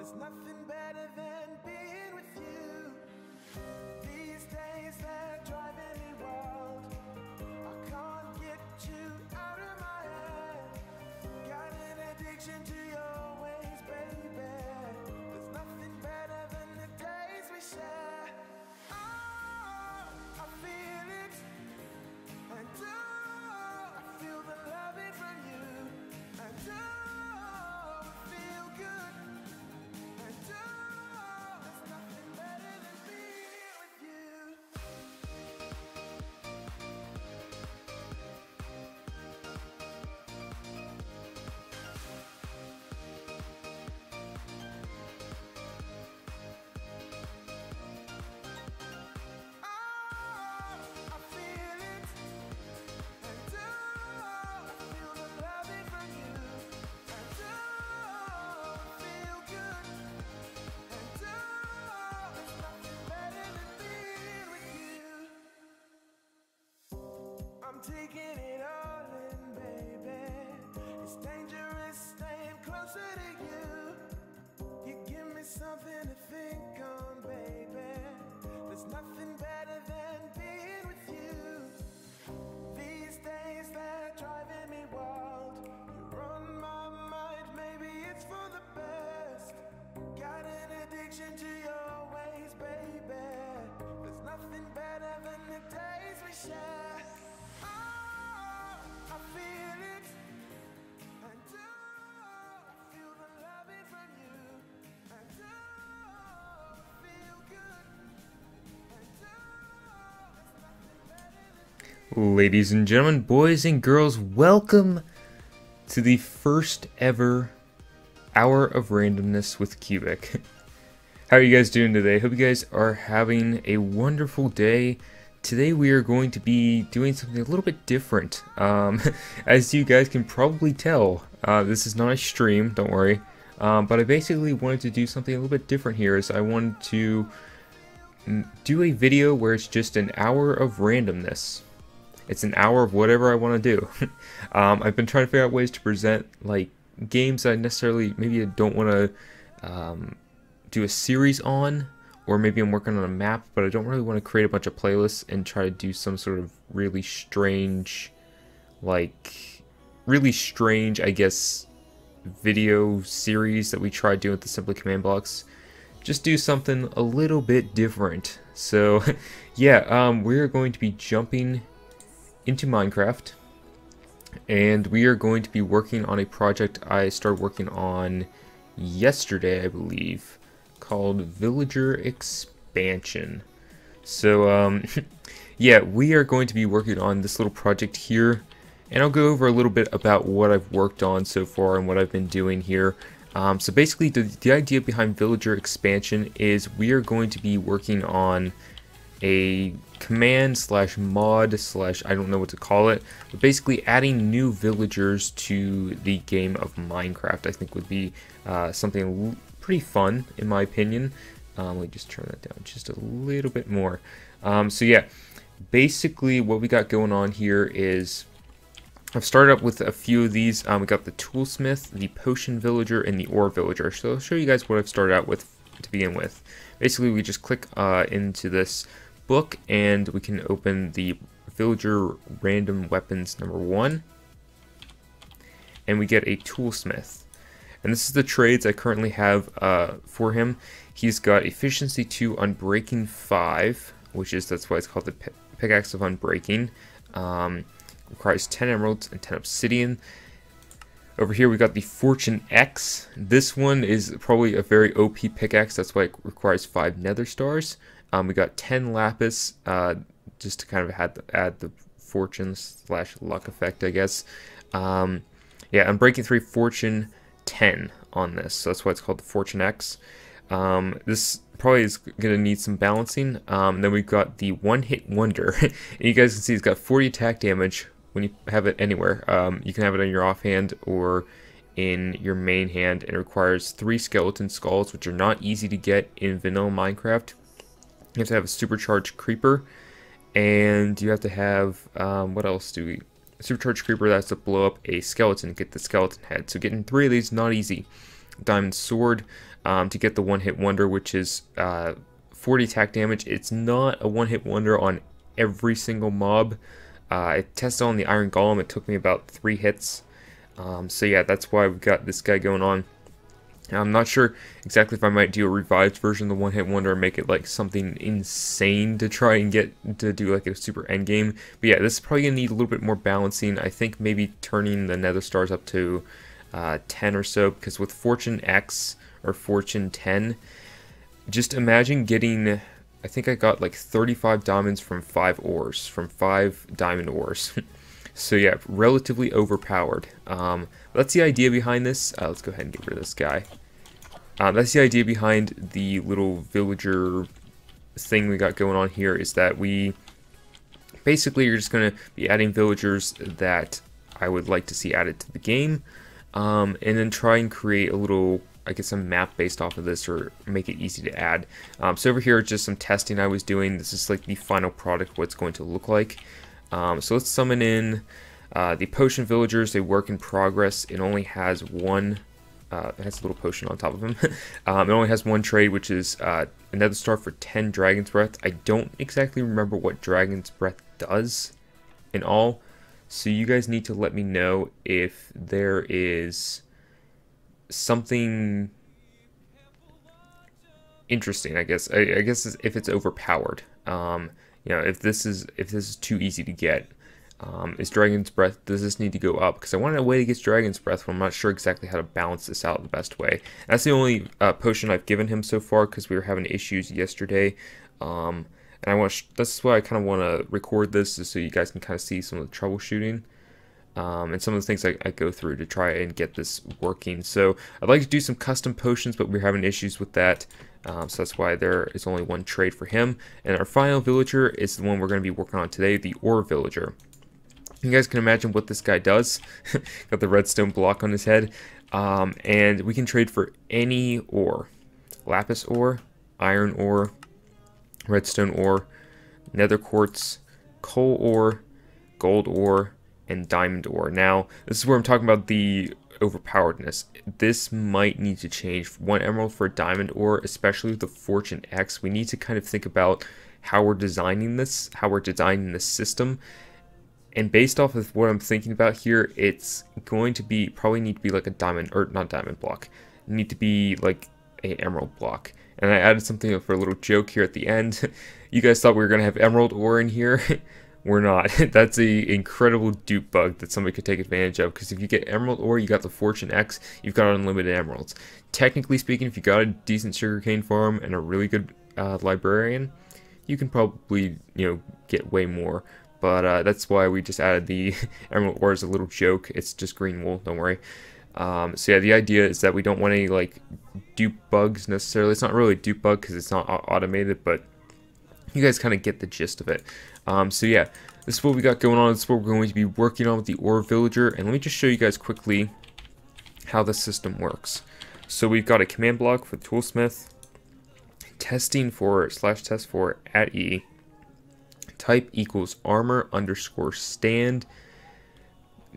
There's nothing better than being with you. These days they're driving me wild. I can't get you out of my head. Got an addiction to your ways, baby. There's nothing better than the days we share. Oh, I feel it, and oh, I feel the loving from you, and oh, I feel good, and oh, there's nothing better than being with you. I feel it, and oh, I feel the loving from you, and oh, I feel good, and oh, there's nothing better than being with you. I'm taking it all in, baby. It's dangerous staying closer to you. You give me something to think on, baby. There's nothing better than being with you. These days they're driving me wild. You're on my mind, maybe it's for the best. Got an addiction to your ways, baby. There's nothing better than the days we share. Oh, I feel it, and oh, I feel the loving from you, and oh, I feel good, and oh, there's nothing better than Ladies and gentlemen, boys and girls, welcome to the first ever Hour of Randomness with Cubic. How are you guys doing today? Hope you guys are having a wonderful day. Today we are going to be doing something a little bit different. As you guys can probably tell, this is not a stream, don't worry. But I basically wanted to do something a little bit different here. Is I wanted to do a video where it's just an hour of randomness. It's an hour of whatever I want to do. I've been trying to figure out ways to present like games I necessarily maybe I don't want to do a series on, or maybe I'm working on a map, but I don't really want to create a bunch of playlists and try to do some sort of really strange, I guess, video series that we tried doing with the Simply Command blocks. Just do something a little bit different. So, yeah, we're going to be jumping into Minecraft, and we are going to be working on a project I started working on yesterday, I believe, called Villager Expansion. So, yeah, we are going to be working on this little project here, and I'll go over a little bit about what I've worked on so far and what I've been doing here. So basically, the idea behind Villager Expansion is we are going to be working on a command slash mod slash I don't know what to call it, but basically adding new villagers to the game of Minecraft. I think would be something pretty fun in my opinion. Let me just turn that down just a little bit more. So yeah, basically what we got going on here is I've started up with a few of these. We got the Toolsmith, the Potion Villager, and the Ore Villager. So I'll show you guys what I've started out with to begin with. Basically, we just click into this book, and we can open the Villager Random Weapons number 1, and we get a Toolsmith. And this is the trades I currently have for him. He's got Efficiency 2, Unbreaking 5, that's why it's called the Pickaxe of Unbreaking. Requires 10 emeralds and 10 obsidian. Over here we got the Fortune X. This one is probably a very OP pickaxe, that's why it requires 5 nether stars. We got 10 lapis, just to kind of add the fortune slash luck effect, I guess. Yeah, Unbreaking 3, Fortune 10 on this, so that's why it's called the Fortune X. This probably is going to need some balancing. Then we've got the One Hit Wonder. And you guys can see it's got 40 attack damage when you have it anywhere. You can have it on your offhand or in your main hand, and it requires 3 skeleton skulls, which are not easy to get in vanilla Minecraft. You have to have a supercharged creeper, and you have to have, what else do we... Supercharged creeper that has to blow up a skeleton to get the skeleton head. So getting 3 of these, not easy. Diamond sword. to get the one-hit wonder, which is 40 attack damage. It's not a one-hit wonder on every single mob. I tested on the Iron Golem. It took me about 3 hits. So yeah, that's why we've got this guy going on. I'm not sure exactly if I might do a revived version of the one-hit wonder and make it like something insane to try and get to do like a super end game. But yeah, this is probably gonna need a little bit more balancing. I think maybe turning the Nether Stars up to 10 or so, because with Fortune X or Fortune 10, just imagine getting, I think I got like 35 diamonds from 5 ores, from 5 diamond ores. So yeah, relatively overpowered. That's the idea behind this. Let's go ahead and get rid of this guy. That's the idea behind the little villager thing we got going on here, is that we basically are just going to be adding villagers that I would like to see added to the game, and then try and create a little, I guess, a map based off of this, or make it easy to add. So over here, just some testing I was doing. This is like the final product, what it's going to look like. So let's summon in the potion villagers. They work in progress. It only has one, it has a little potion on top of him. It only has one trade, which is another star for 10 Dragon's Breath. I don't exactly remember what Dragon's Breath does in all, so you guys need to let me know if there is something interesting, I guess. I guess if it's overpowered. You know, if this is too easy to get, is Dragon's Breath, does this need to go up? Because I wanted a way to get Dragon's Breath, but I'm not sure exactly how to balance this out the best way. And that's the only potion I've given him so far, because we were having issues yesterday. And that's why I kind of want to record this, is so you guys can kind of see some of the troubleshooting. And some of the things I go through to try and get this working. So I'd like to do some custom potions, but we're having issues with that. So that's why there is only one trade for him. And our final villager is the one we're going to be working on today, the Ore Villager. You guys can imagine what this guy does. Got the redstone block on his head. And we can trade for any ore. Lapis ore, iron ore, redstone ore, nether quartz, coal ore, gold ore, and diamond ore. Now, this is where I'm talking about the overpoweredness. This might need to change. 1 emerald for a diamond ore, especially with the Fortune X. We need to kind of think about how we're designing this, system. And based off of what I'm thinking about here, it's going to be, probably need to be like a diamond, or not diamond block. Need to be like a emerald block. And I added something for a little joke here at the end. You guys thought we were going to have emerald ore in here. We're not. That's a incredible dupe bug that somebody could take advantage of, because if you get emerald ore, you got the Fortune X, you've got unlimited emeralds. Technically speaking, if you got a decent sugarcane farm and a really good librarian, you can probably, you know, get way more. But that's why we just added the emerald ore as a little joke. It's just green wool, don't worry. So yeah, the idea is that we don't want any like dupe bugs necessarily. It's not really a dupe bug because it's not automated, but you guys kind of get the gist of it. So yeah, this is what we got going on. This is what we're going to be working on with the Ore Villager. And let me just show you guys quickly how the system works. So we've got a command block for Toolsmith, testing for /test for @e, type equals armor _ stand,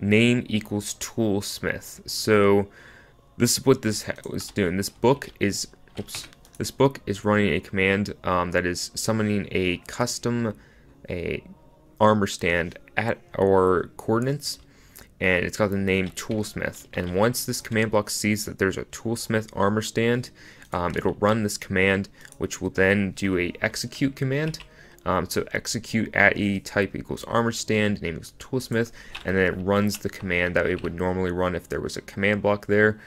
name equals Toolsmith. So this is what this was doing. This book is, this book is running a command that is summoning a custom armor stand at our coordinates, and it's got the name Toolsmith. And once this command block sees that there's a Toolsmith armor stand, it'll run this command, which will then do a execute command. So execute @e, type equals armor stand, name is Toolsmith, and then it runs the command that it would normally run if there was a command block there.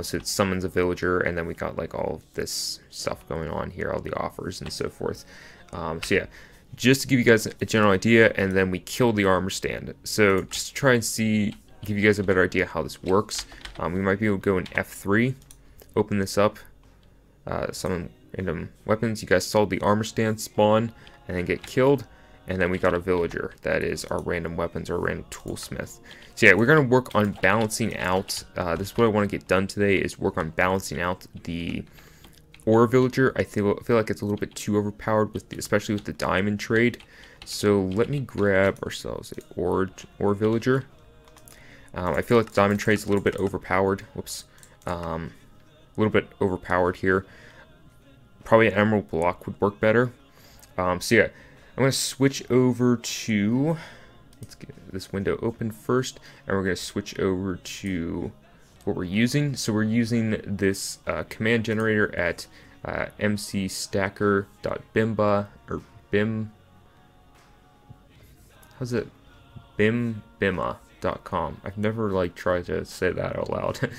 So it summons a villager, and then we got like all this stuff going on here, all the offers and so forth. So yeah, just to give you guys a general idea, and then we kill the armor stand. So just to try and give you guys a better idea how this works, we might be able to go in F3, open this up, summon random weapons. You guys saw the armor stand spawn and then get killed, and then we got a villager that is our random weapons or random Toolsmith. So yeah, we're going to work on balancing out, this is what I want to get done today, is work on balancing out the Ore Villager. I feel like it's a little bit too overpowered, especially with the diamond trade. So let me grab ourselves a Ore Villager. I feel like the diamond trade is a little bit overpowered. Whoops. a little bit overpowered here. Probably an emerald block would work better. So yeah, I'm going to switch over to, let's get this window open first, and we're going to switch over to what we're using. So we're using this command generator at mcstacker.bimba, or bim, how's it, bimma.com. I've never like tried to say that out loud.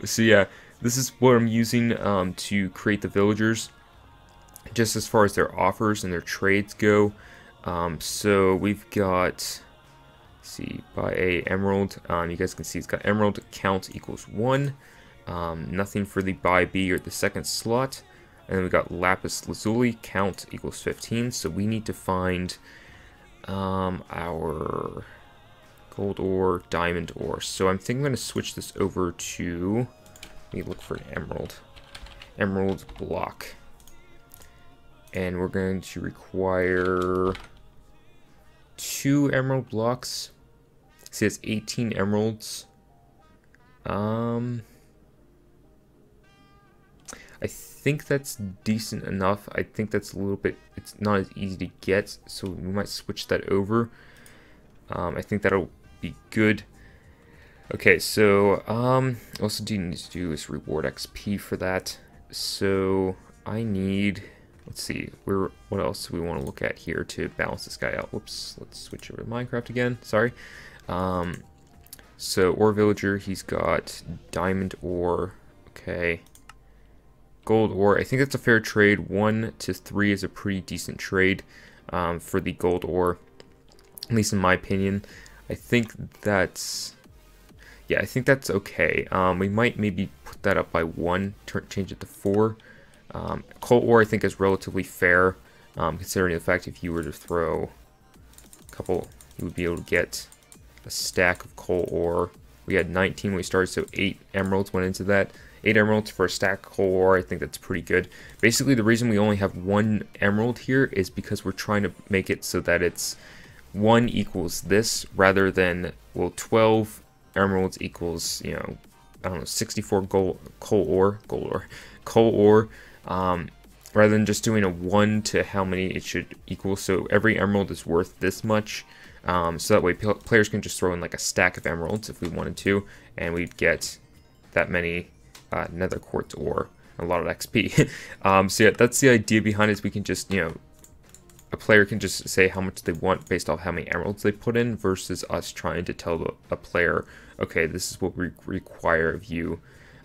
So yeah, this is what I'm using to create the villagers, just as far as their offers and their trades go. So we've got, see, buy a emerald. You guys can see it's got emerald count equals 1. Nothing for the buy B or the second slot. And then we got lapis lazuli count equals 15. So we need to find our gold ore, diamond ore. So I'm thinking I'm going to switch this over to, let me look for an emerald block. And we're going to require 2 emerald blocks. See, it's 18 emeralds. I think that's decent enough. I think that's a little bit, it's not as easy to get, so we might switch that over. I think that'll be good. Okay, so also do need to do is reward XP for that. So I need, let's see, what else do we want to look at here to balance this guy out? Whoops, let's switch over to Minecraft again. Sorry. So ore villager, he's got diamond ore. Okay. Gold ore, I think that's a fair trade. 1 to 3 is a pretty decent trade for the gold ore, at least in my opinion. I think that's, yeah, I think that's okay. We might maybe put that up by 1, change it to 4. Coal ore I think is relatively fair, considering the fact if you were to throw a couple, you would be able to get a stack of coal ore. We had 19 when we started, so 8 emeralds went into that. 8 emeralds for a stack of coal ore, I think that's pretty good. Basically, the reason we only have 1 emerald here is because we're trying to make it so that it's 1 equals this, rather than, well, 12 emeralds equals, you know, I don't know, 64 coal ore, rather than just doing a 1 to how many it should equal. So every emerald is worth this much. So that way players can just throw in like a stack of emeralds if we wanted to, and we'd get that many nether quartz ore, a lot of XP. So yeah, that's the idea behind it, is we can just, you know, a player can just say how much they want based off how many emeralds they put in, versus us trying to tell a player, okay, this is what we require of you.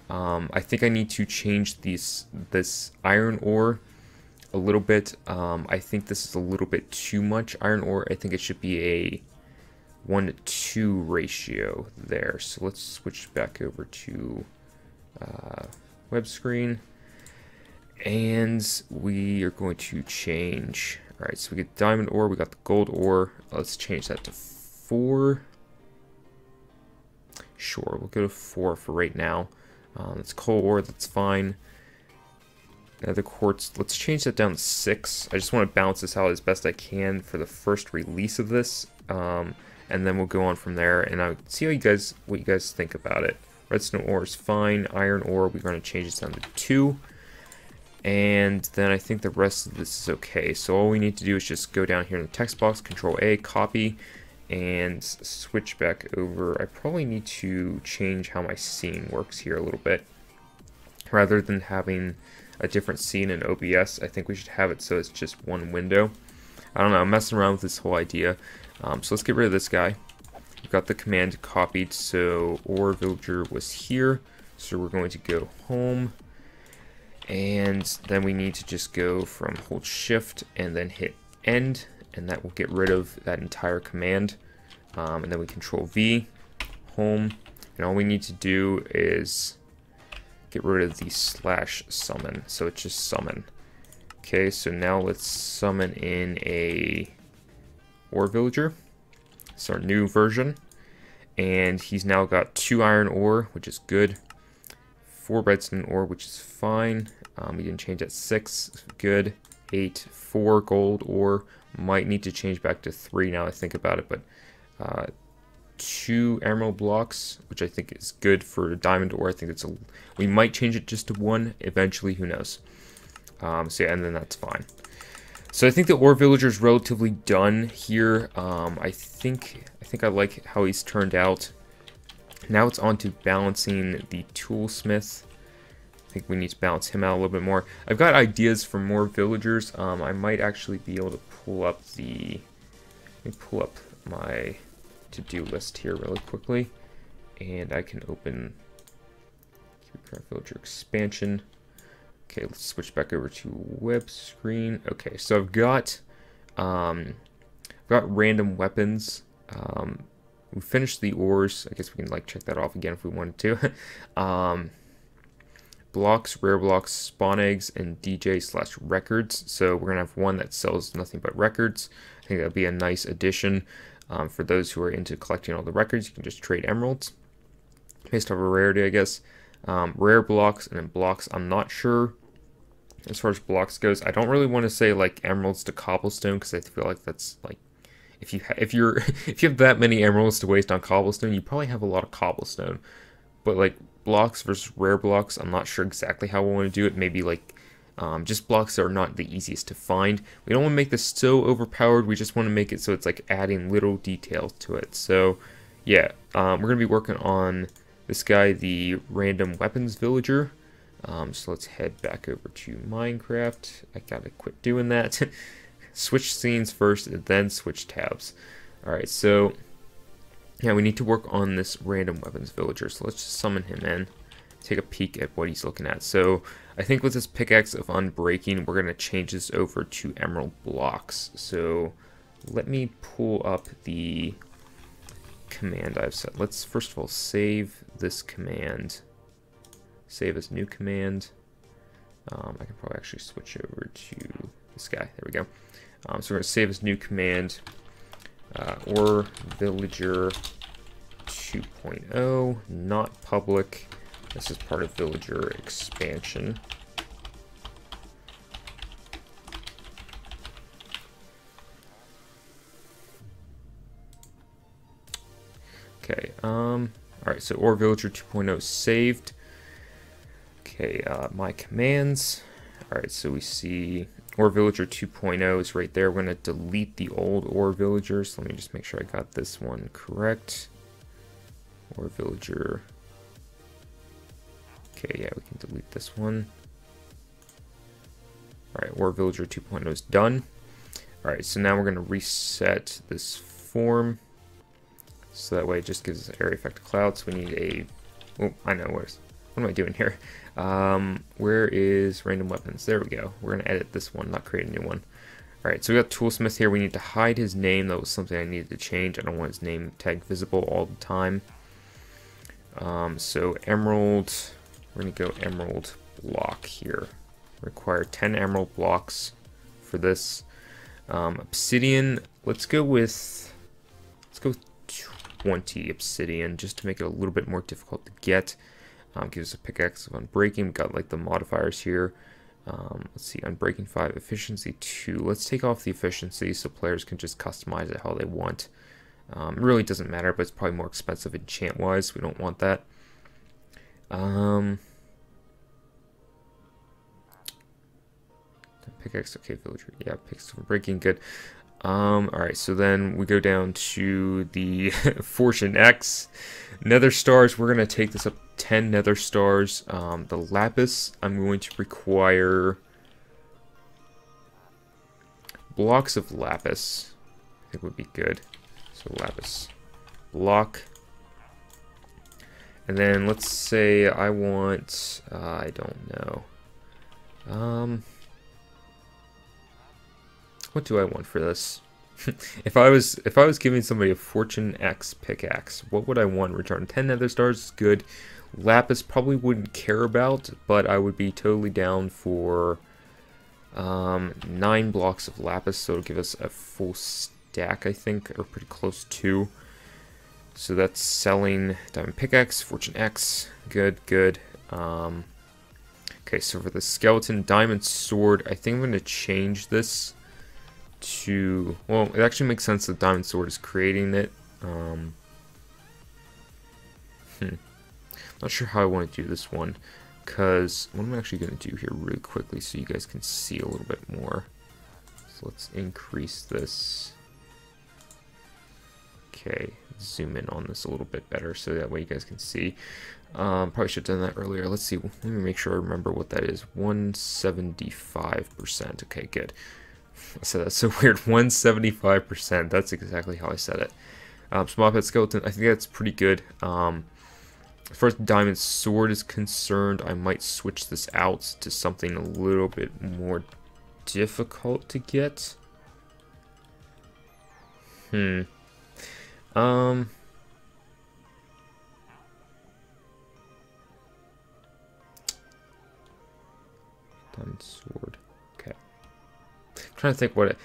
I think I need to change this iron ore a little bit. I think this is a little bit too much iron ore. I think it should be a 1-to-2 ratio there. So let's switch back over to web screen, and we are going to change. All right, so we get diamond ore, we got the gold ore. Let's change that to 4. Sure, we'll go to 4 for right now. It's coal ore, that's fine. Nether quartz, let's change that down to 6. I just want to balance this out as best I can for the first release of this, and then we'll go on from there, and I'll see what you guys think about it. Redstone ore is fine. Iron ore, we're going to change this down to 2. And then I think the rest of this is okay. So all we need to do is just go down here in the text box, Control A, copy, and switch back over. I probably need to change how my scene works here a little bit. Rather than having a different scene in OBS, I think we should have it so it's just one window. I don't know, I'm messing around with this whole idea. So let's get rid of this guy. We've got the command copied, so ore villager was here. So we're going to go home. And then we need to just go from hold shift and then hit end, and that will get rid of that entire command. And then we control V, home, and all we need to do is get rid of the /summon, so it's just summon. Okay, so now let's summon in a ore villager. It's our new version, and he's now got 2 iron ore, which is good. 4 redstone ore, which is fine. We didn't change at 6, good. 8, 4 gold ore. Might need to change back to 3 now I think about it, but 2 emerald blocks, which I think is good for diamond ore. I think it's we might change it just to 1 eventually, who knows. So yeah, and then that's fine. So I think the ore villager is relatively done here. I think I like how he's turned out. Now it's on to balancing the toolsmith. I think we need to balance him out a little bit more. I've got ideas for more villagers. I might actually be able to pull up the... Let me pull up my to-do list here really quickly. And I can open CubicPlays villager expansion. Okay, let's switch back over to web screen. Okay, so I've got random weapons. We finished the ores. I guess we can like check that off again if we wanted to. Blocks, rare blocks, spawn eggs, and DJ/records. So we're gonna have one that sells nothing but records. I think that'd be a nice addition for those who are into collecting all the records. You can just trade emeralds based off a rarity, I guess. Rare blocks and then blocks. I'm not sure as far as blocks goes. I don't really want to say like emeralds to cobblestone because I feel like that's like if you have that many emeralds to waste on cobblestone, you probably have a lot of cobblestone. But like blocks versus rare blocks, I'm not sure exactly how we want to do it. Maybe like just blocks that are not the easiest to find. We don't want to make this so overpowered. We just want to make it so it's like adding little details to it. So yeah, we're going to be working on this guy, the random weapons villager. So let's head back over to Minecraft. I gotta quit doing that. Switch scenes first and then switch tabs. Alright, so yeah, we need to work on this random weapons villager. So let's just summon him in, take a peek at what he's looking at. So I think with this pickaxe of unbreaking, we're going to change this over to emerald blocks. So let me pull up the command I've set. Let's first of all save this command. Save as new command. I can probably actually switch over to this guy. There we go. So we're going to save as new command. Or villager 2.0, not public. This is part of villager expansion. Okay, alright, so or villager 2.0 saved. Okay, my commands. Alright, so we see or villager 2.0 is right there. We're going to delete the old or villager. So let me just make sure I got this one correct. Or villager. Okay, yeah, we can delete this one. Alright, or villager 2.0 is done. Alright, so now we're going to reset this form. So that way it just gives us area effect cloud. So we need a... Oh, I know what am I doing here? Where is random weapons? There we go. We're going to edit this one, not create a new one. Alright, so we got Toolsmith here. We need to hide his name. That was something I needed to change. I don't want his name tag visible all the time. So emerald, we're going to go emerald block here. Require 10 emerald blocks for this. Obsidian, let's go with 20 obsidian just to make it a little bit more difficult to get. Gives us a pickaxe of unbreaking. We've got like the modifiers here. Let's see, unbreaking 5, efficiency 2. Let's take off the efficiency so players can just customize it how they want. It really doesn't matter, but it's probably more expensive enchant wise. We don't want that. Pickaxe, okay, villager. Yeah, pickaxe unbreaking, good. Alright, so then we go down to the Fortune X. Nether stars, we're going to take this up 10 nether stars. The lapis, I'm going to require blocks of lapis. I think would be good. So lapis block. And then let's say I want, I don't know. What do I want for this? if I was giving somebody a Fortune X pickaxe, what would I want in return? 10 nether stars is good. Lapis probably wouldn't care about, but I would be totally down for 9 blocks of lapis, so it'll give us a full stack, I think, or pretty close to. So that's selling diamond pickaxe, Fortune X, good, good. Okay, so for the skeleton diamond sword, I think I'm going to change this to, well, it actually makes sense that diamond sword is creating it. Not sure how I want to do this one, because what I'm actually going to do here really quickly so you guys can see a little bit more. So let's increase this. Okay, zoom in on this a little bit better so that way you guys can see. Probably should have done that earlier. Let's see. Let me make sure I remember what that is. 175%. Okay, good. I said that's so weird. 175%. That's exactly how I said it. Small pet skeleton. I think that's pretty good. As far as diamond sword is concerned, I might switch this out to something a little bit more difficult to get. Diamond sword. Okay. I'm trying to think what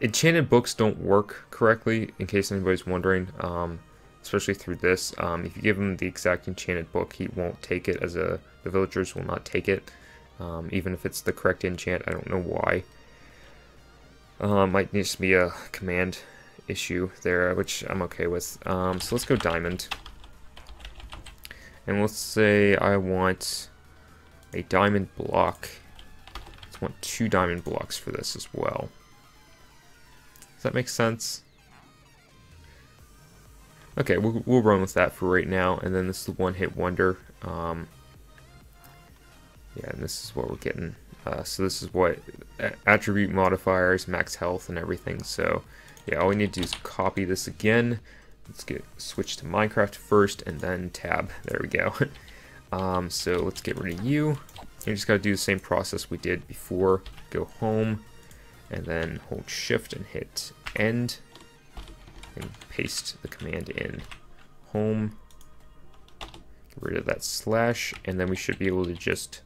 enchanted books don't work correctly, in case anybody's wondering. Especially through this. If you give him the exact enchanted book, he won't take it. The villagers will not take it, even if it's the correct enchant. I don't know why. Might just be a command issue there, which I'm okay with. So let's go diamond, and let's say I want a diamond block. I want 2 diamond blocks for this as well. Does that make sense? Okay, we'll run with that for right now, and then this is the one-hit wonder. Yeah, and this is what we're getting. So this is what attribute modifiers, max health, and everything. So yeah, all we need to do is copy this again. Let's switch to Minecraft first, and then tab. There we go. So let's get rid of you. You just gotta do the same process we did before. Go home, and then hold Shift and hit End. And paste the command in. Home. Get rid of that slash, and then we should be able to just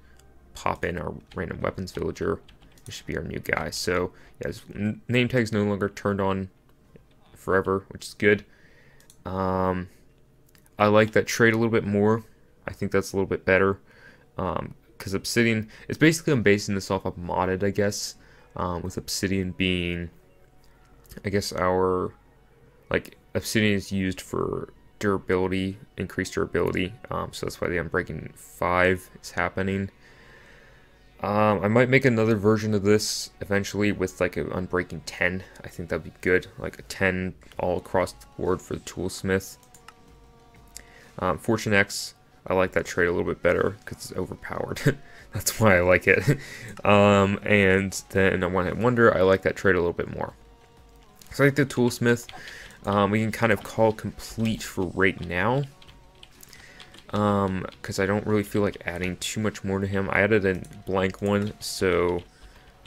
pop in our random weapons villager. This should be our new guy. So yeah, his name tag's no longer turned on forever, which is good. I like that trait a little bit more. I think that's a little bit better. Because obsidian, it's basically, I'm basing this off of modded, I guess. With obsidian being, I guess, our, like, obsidian is used for durability, increased durability, so that's why the Unbreaking 5 is happening. I might make another version of this eventually with like an Unbreaking 10. I think that'd be good, like a 10 all across the board for the Toolsmith. Fortune X, I like that trait a little bit better because it's overpowered. That's why I like it. And then One Hit Wonder, I like that trait a little bit more. So I like the Toolsmith. We can kind of call complete for right now, because I don't really feel like adding too much more to him. I added a blank one, so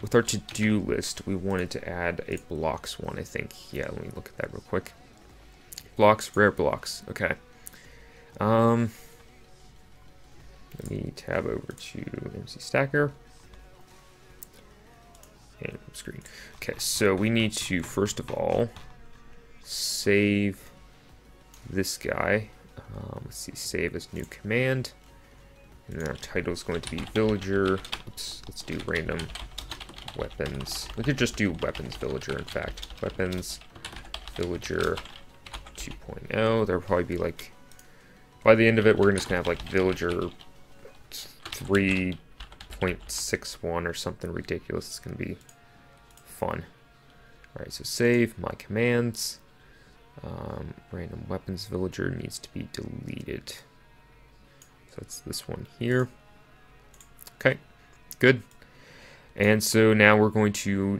with our to-do list, we wanted to add a blocks one, I think. Yeah, let me look at that real quick. Blocks, rare blocks, okay. Let me tab over to MC Stacker. And screen. Okay, so we need to, first of all, save this guy. Let's see, save as new command. And then our title is going to be villager. Oops, let's do random weapons. We could just do weapons villager, in fact. Weapons villager 2.0. There'll probably be like, by the end of it, we're just going to have like villager 3.61 or something ridiculous. It's going to be fun. Alright, so save my commands. Random weapons villager needs to be deleted. So that's this one here. Okay, good. And so now we're going to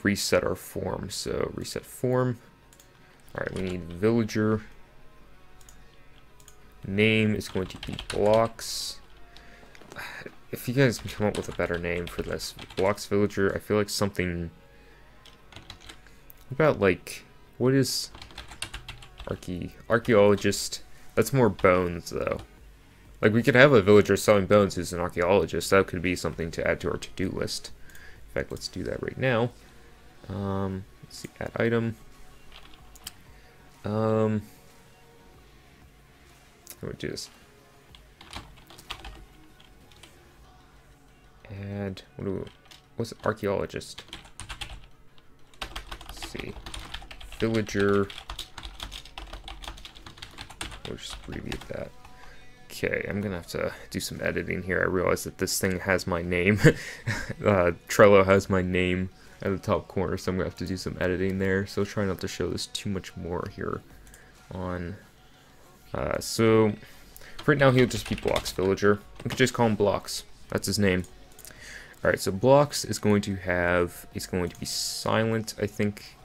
reset our form. So reset form. Alright, we need villager. Name is going to be blocks. If you guys can come up with a better name for this, blocks villager, I feel like something about like, what is archeologist? That's more bones though. Like we could have a villager selling bones who's an archaeologist. That could be something to add to our to-do list. In fact, let's do that right now. Let's see, add item. I would do this. Add, what's it? Archeologist? Let's see. Villager. We'll just abbreviate that. Okay, I'm gonna have to do some editing here. I realize that this thing has my name. Trello has my name at the top corner, so I'm gonna have to do some editing there. So try not to show this too much more here on. So right now he'll just be Blocks Villager. We could just call him Blocks. That's his name. Alright, so Blocks is going to have, he's going to be silent, I think.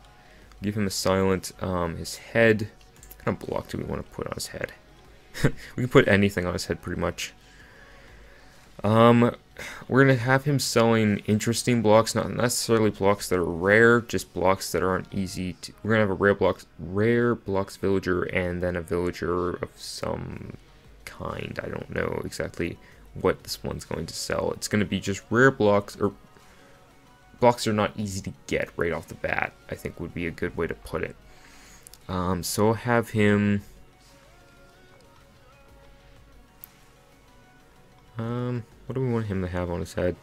Give him a silent, his head. What kind of block do we want to put on his head? We can put anything on his head pretty much. We're going to have him selling interesting blocks, not necessarily blocks that are rare, just blocks that aren't easy to, we're going to have a rare blocks villager and then a villager of some kind. I don't know exactly what this one's going to sell. It's going to be just rare blocks, or blocks are not easy to get right off the bat, I think would be a good way to put it. So I'll have him... what do we want him to have on his head?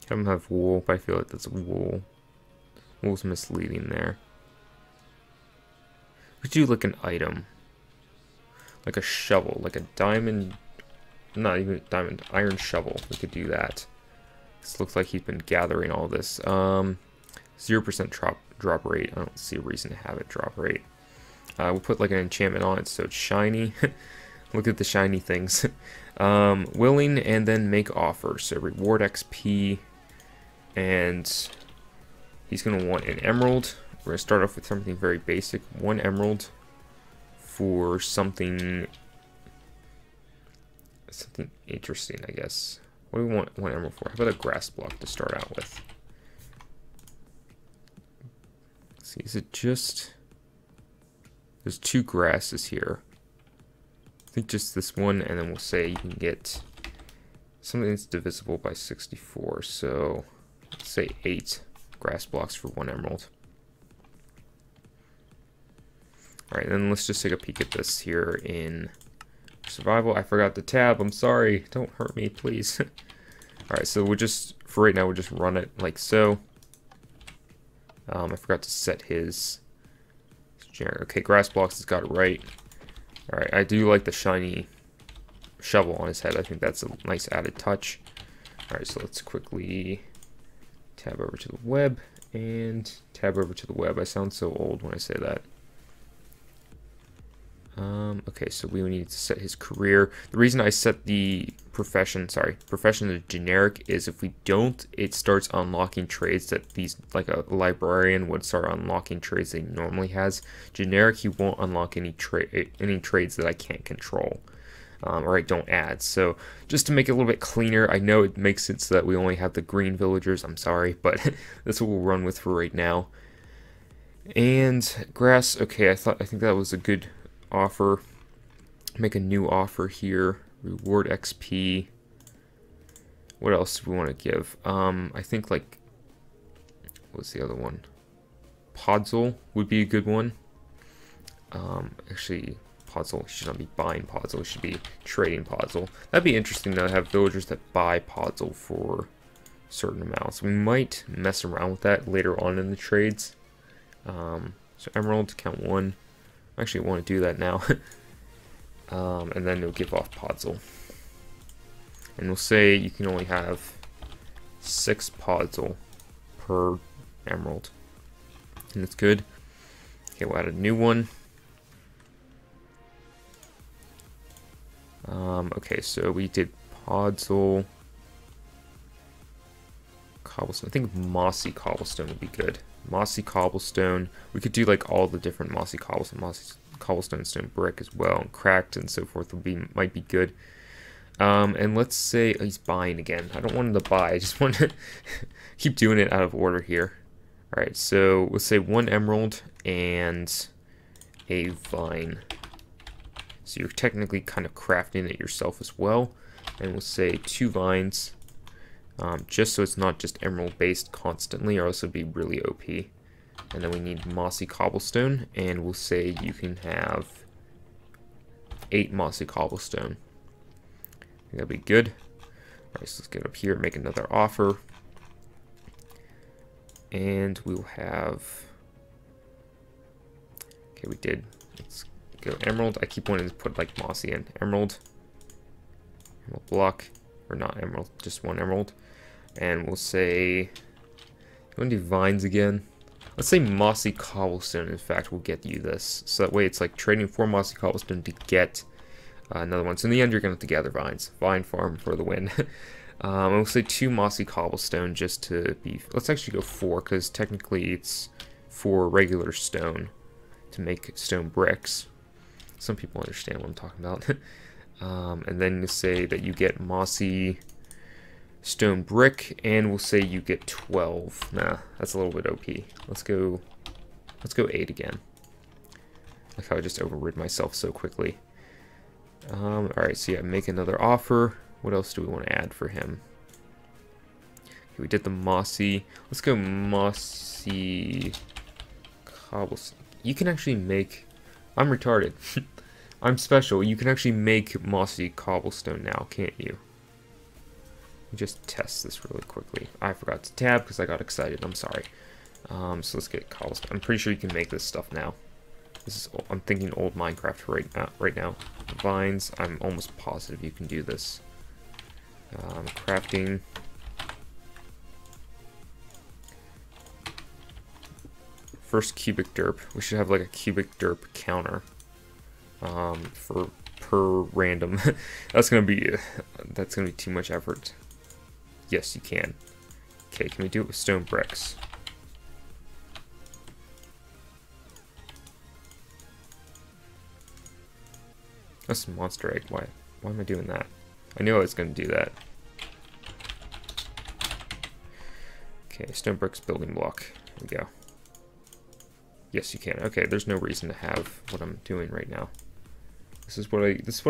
Have him have wool, but I feel like that's wool. Wool's misleading there. We could do like an item. Like a shovel, like a diamond, not even diamond, iron shovel. We could do that. This looks like he's been gathering all this. 0% drop rate. I don't see a reason to have it drop rate. We'll put like an enchantment on it so it's shiny. Look at the shiny things. Willing and then make offer. So reward XP. And he's going to want an emerald. We're going to start off with something very basic. 1 emerald for something interesting, I guess. What do we want 1 emerald for? How about a grass block to start out with? Let's see, is it just... There's 2 grasses here. I think just this one, and then we'll say you can get something that's divisible by 64. So let's say 8 grass blocks for 1 emerald. Alright, then let's just take a peek at this here in survival. I forgot the tab. I'm sorry. Don't hurt me, please. Alright, so we'll just, for right now, we'll just run it like so. I forgot to set his generic. Okay, grass blocks has got it right. Alright, I do like the shiny shovel on his head. I think that's a nice added touch. Alright, so let's quickly tab over to the web and tab over to the web. I sound so old when I say that. Okay, so we need to set his career. The reason I set the profession to generic is if we don't, it starts unlocking trades that these, like a librarian would start unlocking trades that he normally has. Generic, he won't unlock any trades that I can't control, or I don't add. So just to make it a little bit cleaner, I know it makes sense that we only have the green villagers, I'm sorry, but that's what we'll run with for right now. And grass, okay, I think that was a good offer. Make a new offer here. Reward XP. What else do we want to give? I think like, what's the other one? Podzol would be a good one. Actually, Podzol should not be buying Podzol. It should be trading Podzol. That'd be interesting to have villagers that buy Podzol for certain amounts. We might mess around with that later on in the trades. So Emerald, count 1. Actually, I want to do that now. And then it'll give off Podzol. And we'll say you can only have 6 Podzol per emerald. And that's good. Okay, we'll add a new one. Okay, so we did Podzol. Cobblestone. I think mossy cobblestone would be good. Mossy cobblestone. We could do like all the different mossy cobblestone stone brick as well, and cracked and so forth might be good. And let's say he's buying again. I don't want him to buy. I just want to keep doing it out of order here. All right, so let's say 1 emerald and a vine. So you're technically kind of crafting it yourself as well. And we'll say 2 vines. Just so it's not just emerald based constantly, or else it'd be really OP. And then we need mossy cobblestone, and we'll say you can have 8 mossy cobblestone. I think that'd be good. Alright, so let's get up here and make another offer. And we'll have... Okay, we did. Let's go emerald. I keep wanting to put like mossy in. Emerald. emerald block, or not emerald, just 1 emerald. And we'll say, you want to do vines again? Let's say mossy cobblestone, in fact, will get you this. So that way it's like trading 4 mossy cobblestone to get another one. So in the end, you're going to have to gather vines. Vine farm for the win. And we'll say 2 mossy cobblestone just to be... Let's actually go 4, because technically it's 4 regular stone to make stone bricks. Some people understand what I'm talking about. And then you say that you get mossy stone brick, and we'll say you get 12. Nah, that's a little bit OP. Let's go 8 again. Like how I just overrid myself so quickly. Alright, so yeah, make another offer. What else do we want to add for him? Okay, we did the mossy. Let's go mossy cobblestone. You can actually make... I'm retarded. I'm special. You can actually make mossy cobblestone now, can't you? Just test this really quickly. I forgot to tab because I got excited. I'm sorry. So let's get cobblestone. I'm pretty sure you can make this stuff now. This is, I'm thinking old Minecraft right now. Vines, I'm almost positive you can do this. Crafting. First cubic derp. We should have like a cubic derp counter for per random. That's gonna be too much effort. Yes, you can. Okay, can we do it with stone bricks? That's a monster egg. Why am I doing that? I knew I was going to do that. Okay, stone bricks building block. Here we go. Yes, you can. Okay, there's no reason to have what I'm doing right now. This is what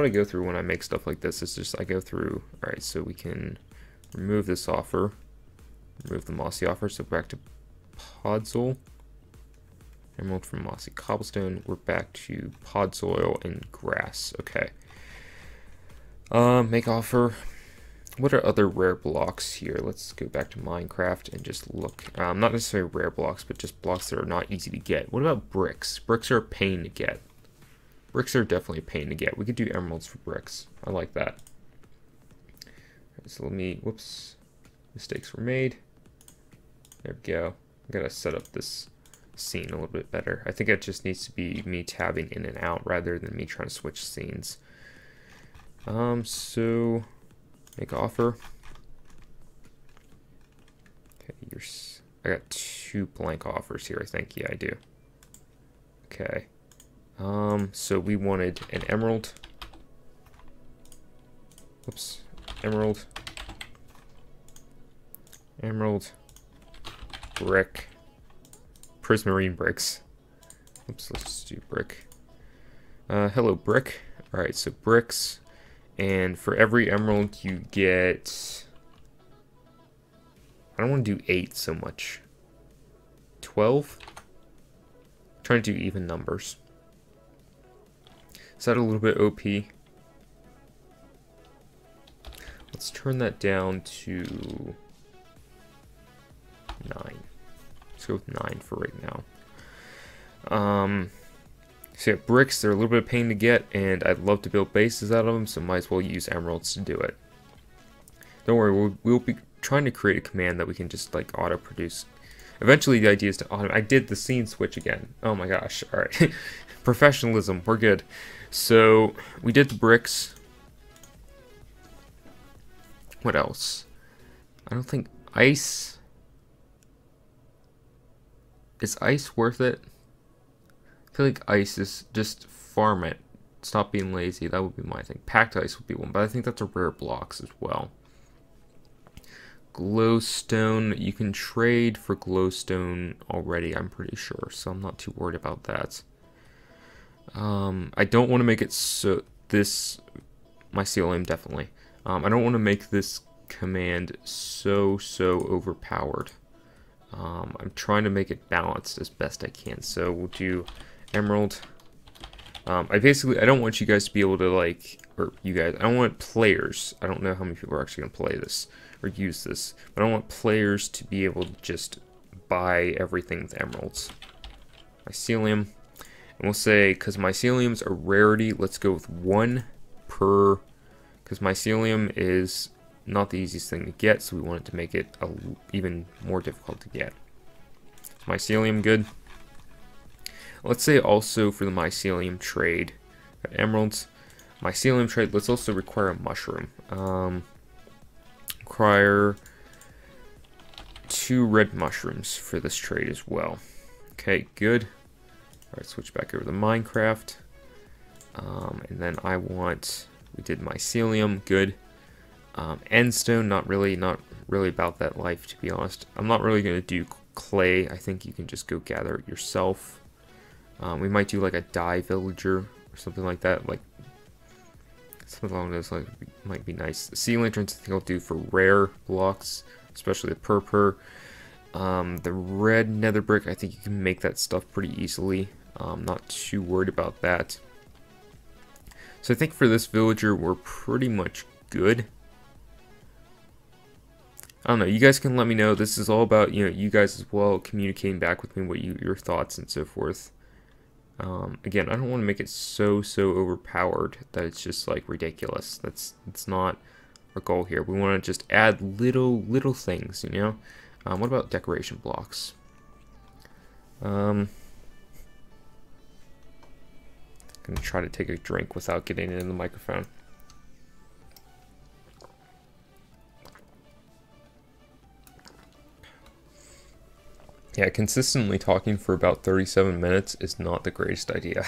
I go through when I make stuff like this. It's just I go through. All right, so we can remove this offer, remove the mossy offer. So back to podzol. Emerald from mossy cobblestone. We're back to pod soil and grass. Okay. Make offer. What are other rare blocks here? Let's go back to Minecraft and just look. Not necessarily rare blocks, but just blocks that are not easy to get. What about bricks? Bricks are a pain to get. Bricks are definitely a pain to get. We could do emeralds for bricks. I like that. Right, so let me, whoops. Mistakes were made. There we go. I gotta set up this scene a little bit better. I think it just needs to be me tabbing in and out rather than me trying to switch scenes. So make offer. Okay, I got 2 blank offers here, I think. Yeah, I do. Okay. So we wanted an emerald. Whoops. Emerald. Emerald. Brick. Prismarine bricks. Oops, let's just do brick. Hello, brick. Alright, so bricks. And for every emerald you get... I don't want to do 8 so much. 12? Trying to do even numbers. Is that a little bit OP? Let's turn that down to 9. Let's go with 9 for right now. So yeah, bricks, they're a little bit of pain to get, and I'd love to build bases out of them, so might as well use emeralds to do it. Don't worry, we'll be trying to create a command that we can just like auto-produce. Eventually the idea is to auto... I did the scene switch again. Oh my gosh, alright. Professionalism, we're good. So, we did the bricks. What else? I don't think ice... Is ice worth it? I feel like ice is just farm it. Stop being lazy. That would be my thing. Packed ice would be one, but I think that's a rare blocks as well. Glowstone. You can trade for glowstone already, I'm pretty sure, so I'm not too worried about that. I don't want to make it so this mycelium definitely. I don't want to make this command so overpowered. I'm trying to make it balanced as best I can. So we'll do emerald. I don't want you guys to be able to like, or you guys, I don't want players. I don't know how many people are actually going to play this or use this, but I want players to be able to just buy everything with emeralds. Mycelium. And we'll say, because mycelium's a rarity, let's go with 1 per, because mycelium is not the easiest thing to get, so we wanted to make it even more difficult to get. Mycelium, good. Let's say also for the mycelium trade, emeralds, mycelium trade, let's also require a mushroom. Require 2 red mushrooms for this trade as well. Okay, good. Alright, switch back over to Minecraft. And then I want, we did mycelium, good. Endstone, not really about that life, to be honest. I'm not really going to do clay. I think you can just go gather it yourself. We might do like a dye villager or something like that, like something along those lines might be nice. Sea lanterns I think I'll do for rare blocks, especially the purple. The red nether brick, I think you can make that stuff pretty easily. Not too worried about that. So I think for this villager, we're pretty much good. I don't know, you guys can let me know. This is all about, you know, you guys as well, communicating back with me what your thoughts and so forth. Again, I don't want to make it so overpowered that it's just like ridiculous. That's not our goal here. We want to just add little things, you know. What about decoration blocks? I'm gonna try to take a drink without getting it in the microphone. Yeah, consistently talking for about 37 minutes is not the greatest idea.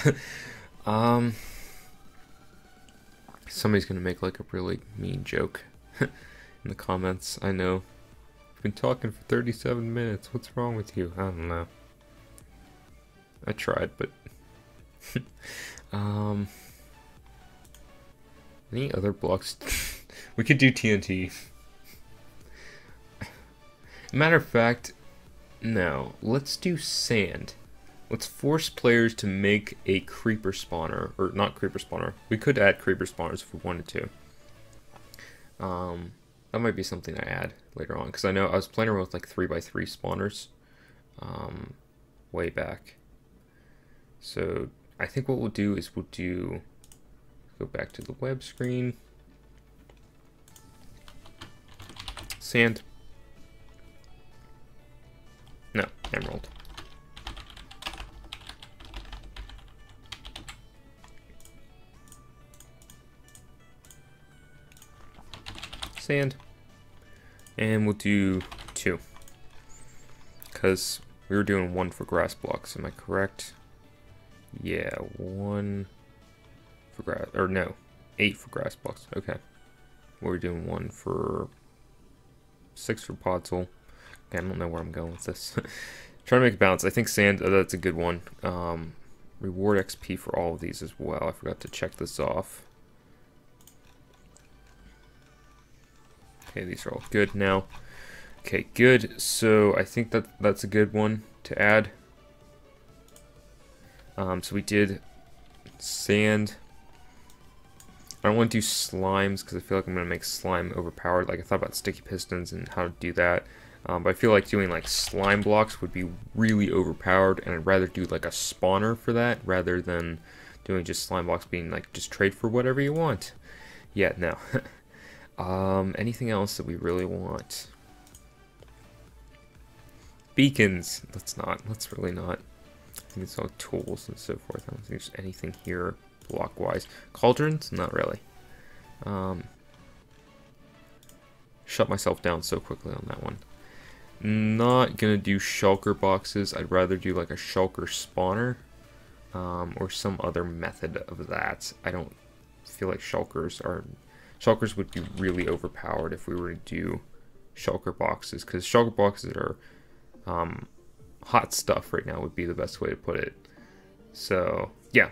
Somebody's gonna make like a really mean joke in the comments. I know. I've been talking for 37 minutes. What's wrong with you? I don't know. I tried, but any other blocks? We could do TNT. Matter of fact, no. Let's do sand. Let's force players to make a creeper spawner, or not creeper spawner. We could add creeper spawners if we wanted to. That might be something I add later on, because I know I was playing around with like 3x3 spawners way back. So I think what we'll do is go back to the web screen. Sand. No, emerald. Sand. And we'll do 2. Because we were doing 1 for grass blocks, am I correct? Yeah, 1 for grass, or no, 8 for grass blocks, okay. We're doing 1 for 6 for podzol. Okay, I don't know where I'm going with this. Trying to make a balance. I think sand, that's a good one. Reward XP for all of these as well. I forgot to check this off. Okay, these are all good now. Okay, good. So I think that's a good one to add. So we did sand. I don't want to do slimes because I feel like I'm going to make slime overpowered. Like I thought about sticky pistons and how to do that. But I feel like doing like slime blocks would be really overpowered, and I'd rather do like a spawner for that rather than doing just slime blocks being like just trade for whatever you want. Yeah, no. Anything else that we really want? Beacons. Let's really not. I think it's all tools and so forth. I don't think there's anything here block-wise. Cauldrons? Not really. Shut myself down so quickly on that one. Not gonna do shulker boxes. I'd rather do like a shulker spawner, or some other method of that. I don't feel like shulkers would be really overpowered if we were to do shulker boxes, because shulker boxes are hot stuff right now would be the best way to put it. So yeah,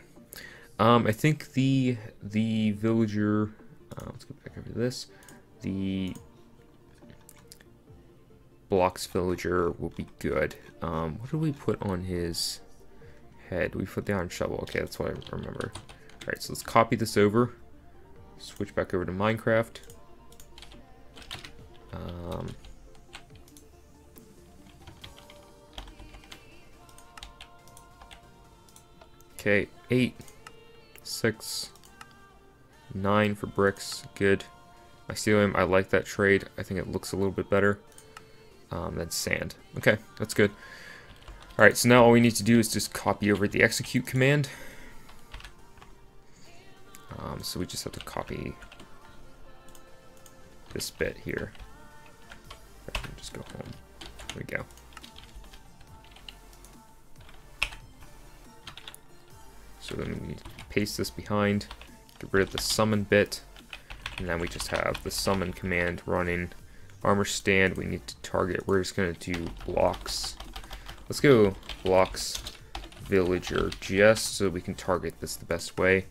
I think the villager. Let's go back over to this. The blocks villager will be good. What did we put on his head? We put the iron shovel. Okay, that's what I remember. All right, so let's copy this over. Switch back over to Minecraft. Okay, 8, 6, 9 for bricks. Good. Mycelium, I like that trade. I think it looks a little bit better than sand. Okay, that's good. Alright, so now all we need to do is just copy over the execute command. So we just have to copy this bit here. Just go home. There we go. So then we need to paste this behind, get rid of the summon bit, and then we just have the summon command running. Armor stand, we need to target. We're just going to do blocks. Let's go blocks villager just so we can target this the best way.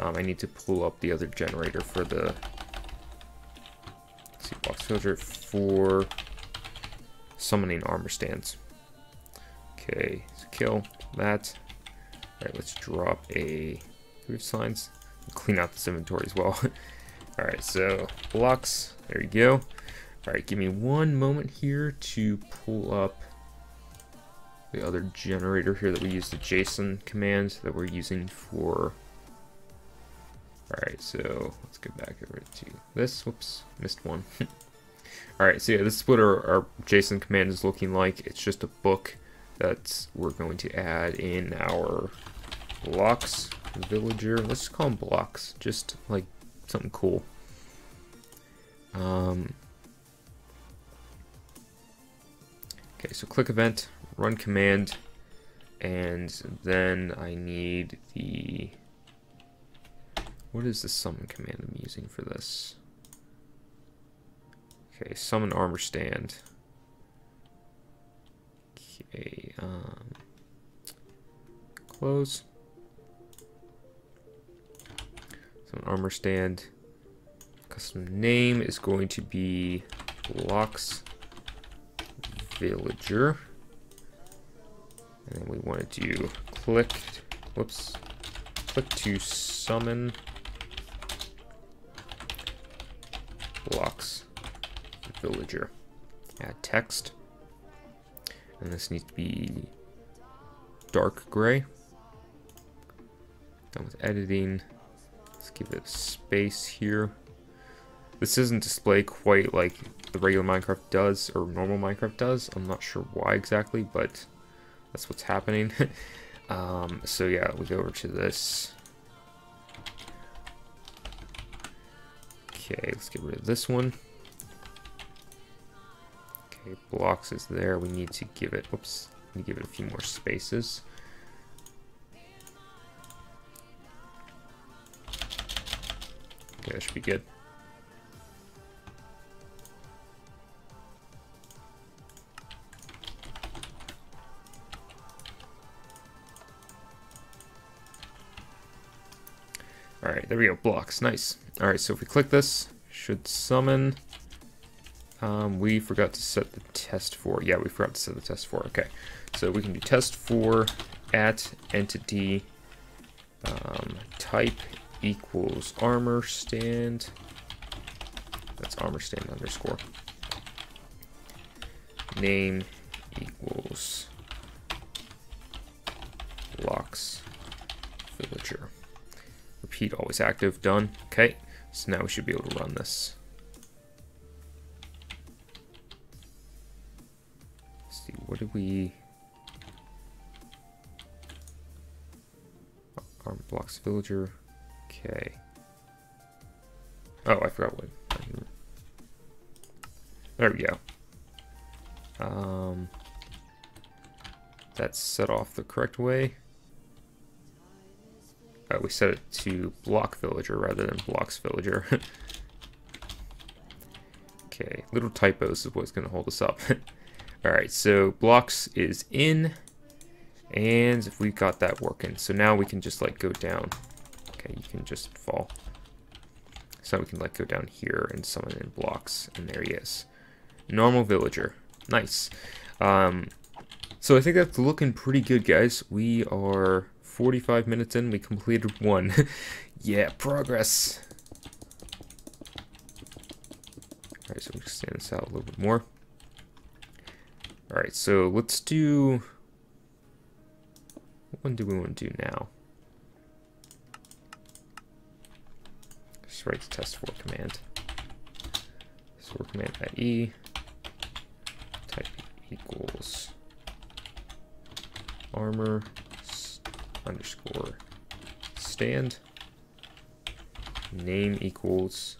I need to pull up the other generator for the, let's see, blocks villager for summoning armor stands. Okay, so kill that. Alright, let's drop a proof signs. Clean out this inventory as well. Alright, so blocks, there you go. Alright, give me one moment here to pull up the other generator here that we use, the JSON command that we're using for. Alright, so let's go back over to this. Whoops, missed one. Alright, so yeah, this is what our JSON command is looking like. It's just a book that we're going to add in our blocks villager. Let's just call them blocks, just like something cool. Okay, so click event, run command, and then I need the, what is the summon command I'm using for this? Okay, summon armor stand. Okay, close. Summon armor stand. Custom name is going to be blocks villager. And then we want to do click, whoops, click to summon blocks villager. Add text. And this needs to be dark gray. Done with editing. Let's give it space here. This doesn't display quite like the regular Minecraft does, or normal Minecraft does. I'm not sure why exactly, but that's what's happening. So yeah, we go over to this. Okay, let's get rid of this one. Okay, blocks is there. We need to give it, whoops, we need to give it a few more spaces. Okay, that should be good. Alright, there we go, blocks, nice. Alright, so if we click this, should summon. We forgot to set the test for, yeah, we forgot to set the test for, okay. So we can do test for at entity type equals armor stand. That's armor stand underscore. Name equals blocks villager. Repeat always active, done. Okay, so now we should be able to run this. Let's see, what did we... Armor blocks villager. Okay. Oh, I forgot what. There we go. That's set off the correct way. We set it to block villager rather than blocks villager. Okay, little typos is what's going to hold us up. Alright, so blocks is in, and we've got that working. So now we can just like go down. Okay, you can just fall. So we can like go down here and summon in blocks, and there he is. Normal villager. Nice. So I think that's looking pretty good, guys. We are 45 minutes in, we completed one. Yeah, progress. Alright, so we extend this out a little bit more. Alright, so let's do... What one do we want to do now? Just write the test4 command. Test4 command at E. Type equals armor underscore stand. Name equals.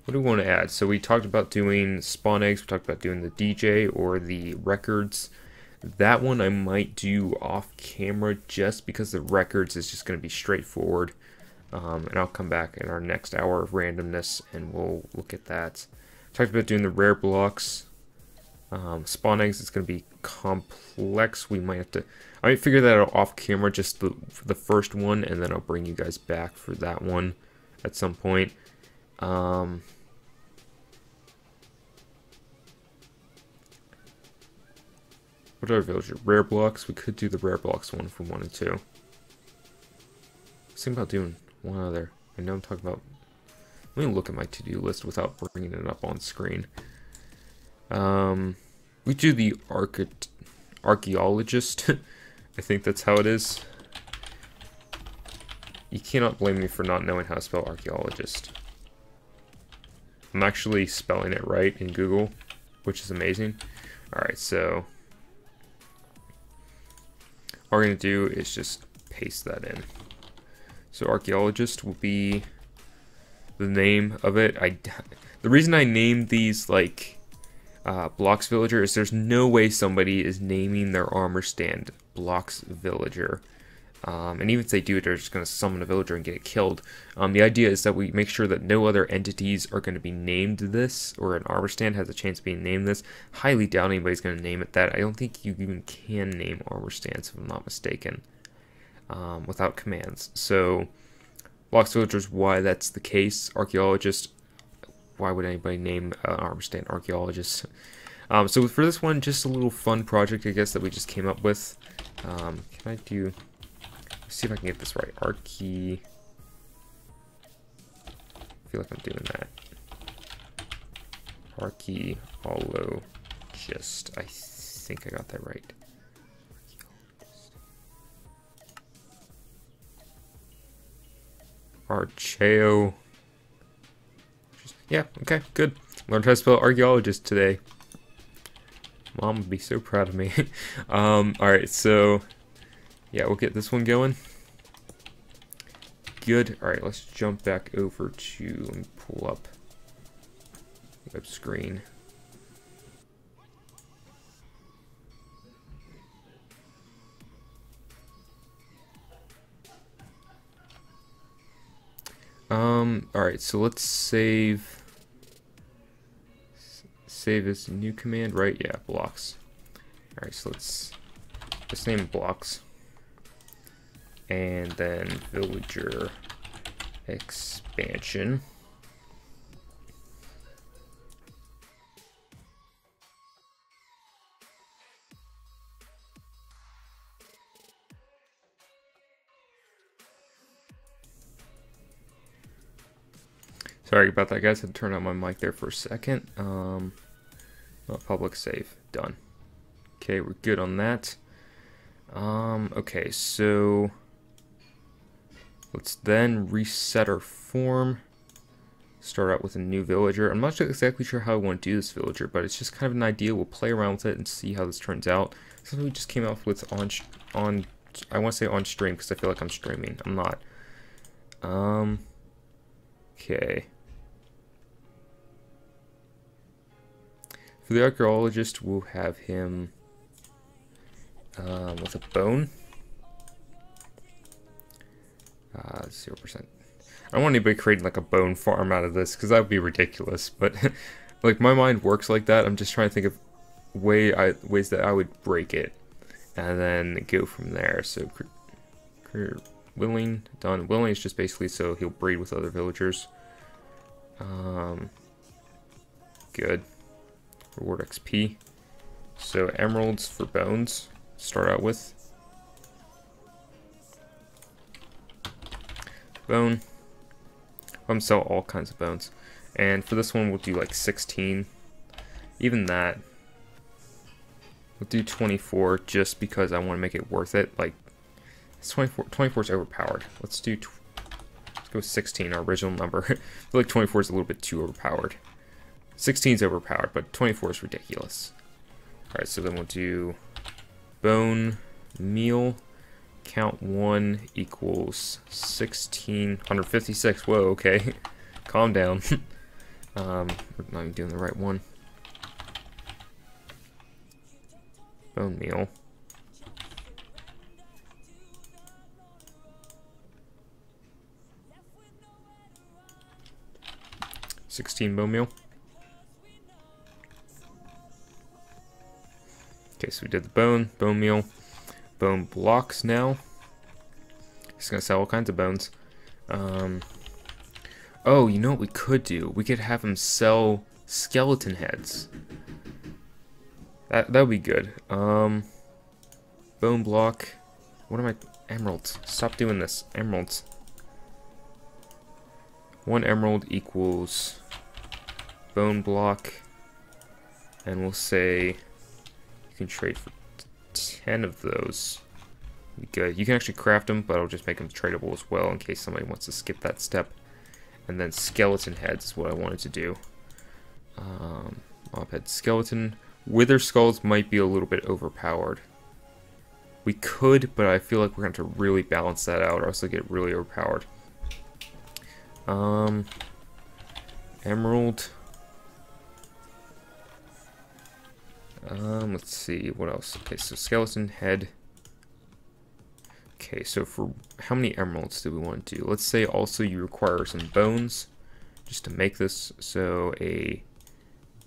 What do we want to add? So we talked about doing spawn eggs. We talked about doing the DJ or the records. That one I might do off camera just because the records is just going to be straightforward. And I'll come back in our next hour of randomness and we'll look at that. Talked about doing the rare blocks. Spawn eggs is going to be complex. We might have to. I might figure that out off camera, just the first one, and then I'll bring you guys back for that one at some point. What other villager? Rare blocks. We could do the rare blocks one from 1 and 2. Let's think about doing one other. I know I'm talking about. Let me look at my to-do list without bringing it up on screen. We do the Archeologist. I think that's how it is. You cannot blame me for not knowing how to spell Archeologist. I'm actually spelling it right in Google, which is amazing. Alright, so all we're going to do is just paste that in. So Archeologist will be the name of it. The reason I named these like Blocks Villager is there's no way somebody is naming their armor stand Blocks Villager. And even if they do it, they're just going to summon a villager and get it killed. The idea is that we make sure that no other entities are going to be named this, or an armor stand has a chance of being named this. Highly doubt anybody's going to name it that. I don't think you even can name armor stands, if I'm not mistaken, without commands. So, Blocks Villagers, why that's the case. Archaeologist, why would anybody name an armor stand Archaeologist? So for this one, just a little fun project, I guess, that we just came up with. Can I do... Let's see if I can get this right. I feel like I'm doing that. Archeologist. I think I got that right. Archeo. Yeah, okay, good. Learned how to spell archaeologist today. Mom would be so proud of me. Alright, so yeah, we'll get this one going. Good. Alright, let's jump back over to, let me pull up the web screen. Alright, so let's save as a new command, right? Yeah, blocks. Alright, so let's name blocks. And then villager expansion. Sorry about that, guys. I had to turn on my mic there for a second. Not public save. Done. Okay, we're good on that. Okay, so let's then reset our form. Start out with a new villager. I'm not exactly sure how I want to do this villager, but it's just kind of an idea. We'll play around with it and see how this turns out. Something we just came up with on I want to say on stream because I feel like I'm streaming. I'm not. Okay. For the archaeologist, we'll have him with a bone. 0%. I don't want anybody creating like a bone farm out of this because that would be ridiculous. But like my mind works like that. I'm just trying to think of ways that I would break it and then go from there. So willing, done. Willing is just basically so he'll breed with other villagers. Good. Reward XP. So emeralds for bones. Start out with. Bone. I'm sell all kinds of bones. And for this one we'll do like 16. Even that. We'll do 24 just because I want to make it worth it. Like it's 24 is overpowered. Let's do Let's go with 16, our original number. I feel like 24 is a little bit too overpowered. 16 is overpowered, but 24 is ridiculous. Alright, so then we'll do bone meal. Count 1 equals 1,656. Whoa, okay. Calm down. We're not even doing the right one. Bone meal. $16 bone meal. Okay, so we did the bone meal, bone blocks now. He's gonna sell all kinds of bones. Oh, you know what we could do? We could have him sell skeleton heads. That would be good. Bone block. What am I? Emeralds. Stop doing this. Emeralds. 1 emerald equals bone block, and we'll say you can trade for 10 of those. Be good. You can actually craft them, but I'll just make them tradable as well in case somebody wants to skip that step. And then skeleton heads is what I wanted to do. Mob head skeleton. Wither skulls might be a little bit overpowered. We could, but I feel like we're going to have to really balance that out, or else they'll get really overpowered. Emerald. Let's see, what else? Okay, so skeleton head. Okay, so for how many emeralds do we want to do? Let's say also you require some bones just to make this. So a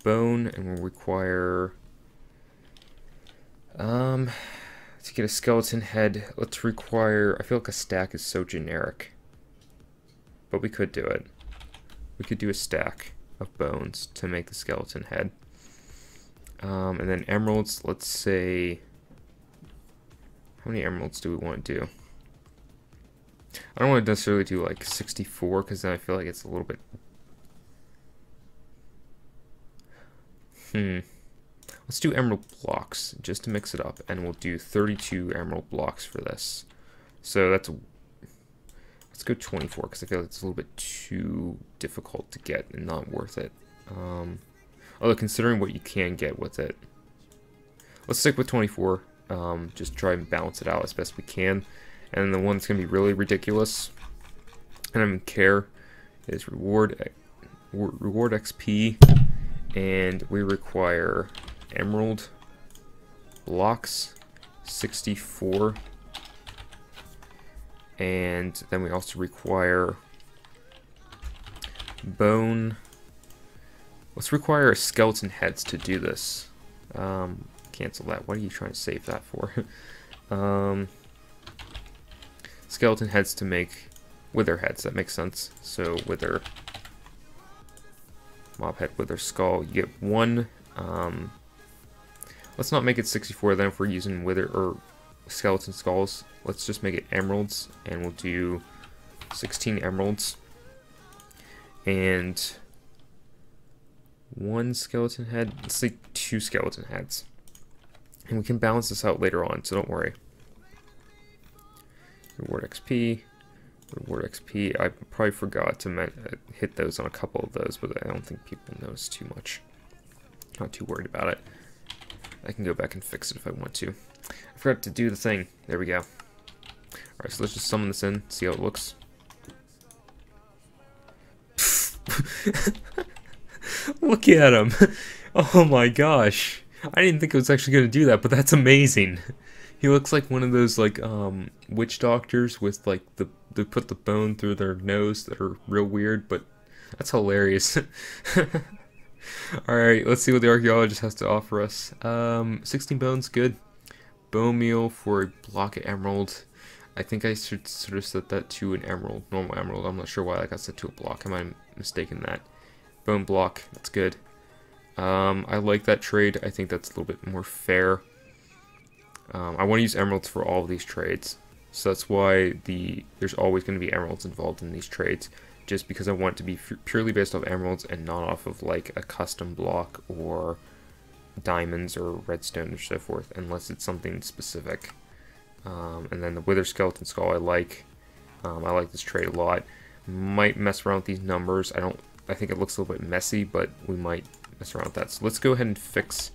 bone, and we'll require to get a skeleton head, let's require, I feel like a stack is so generic, but we could do it. We could do a stack of bones to make the skeleton head. And then emeralds, let's say, how many emeralds do we want to do? I don't want to necessarily do like 64, because then I feel like it's a little bit... Let's do emerald blocks, just to mix it up, and we'll do 32 emerald blocks for this. So that's... Let's go 24, because I feel like it's a little bit too difficult to get and not worth it. Although, considering what you can get with it, let's stick with 24. Just try and balance it out as best we can. And then the one that's going to be really ridiculous, and I don't care, is reward XP, and we require emerald blocks 64, and then we also require bone. Let's require skeleton heads to do this. Cancel that. What are you trying to save that for? Skeleton heads to make wither heads. That makes sense. So wither, mob head, wither skull. You get 1. Let's not make it 64 then if we're using wither or skeleton skulls. Let's just make it emeralds, and we'll do 16 emeralds. And 1 skeleton head. Let's say 2 skeleton heads. And we can balance this out later on, so don't worry. Reward XP. Reward XP. I probably forgot to hit those on a couple of those, but I don't think people notice too much. Not too worried about it. I can go back and fix it if I want to. I forgot to do the thing. There we go. Alright, so let's just summon this in, see how it looks. Look at him! Oh my gosh! I didn't think it was actually going to do that, but that's amazing. He looks like one of those like witch doctors with like they put the bone through their nose that are real weird, but that's hilarious. Alright, let's see what the archaeologist has to offer us. 16 bones, good. Bone meal for a block of emerald. I think I should sort of set that to an emerald, normal emerald. I'm not sure why I got set to a block. I might have mistaken that. Bone block, that's good. I like that trade. I think that's a little bit more fair. I want to use emeralds for all of these trades. So that's why there's always going to be emeralds involved in these trades. Just because I want it to be purely based off emeralds and not off of like a custom block or diamonds or redstone or so forth, unless it's something specific. And then the wither skeleton skull I like this trade a lot. Might mess around with these numbers. I think it looks a little bit messy, but we might mess around with that. So let's go ahead and fix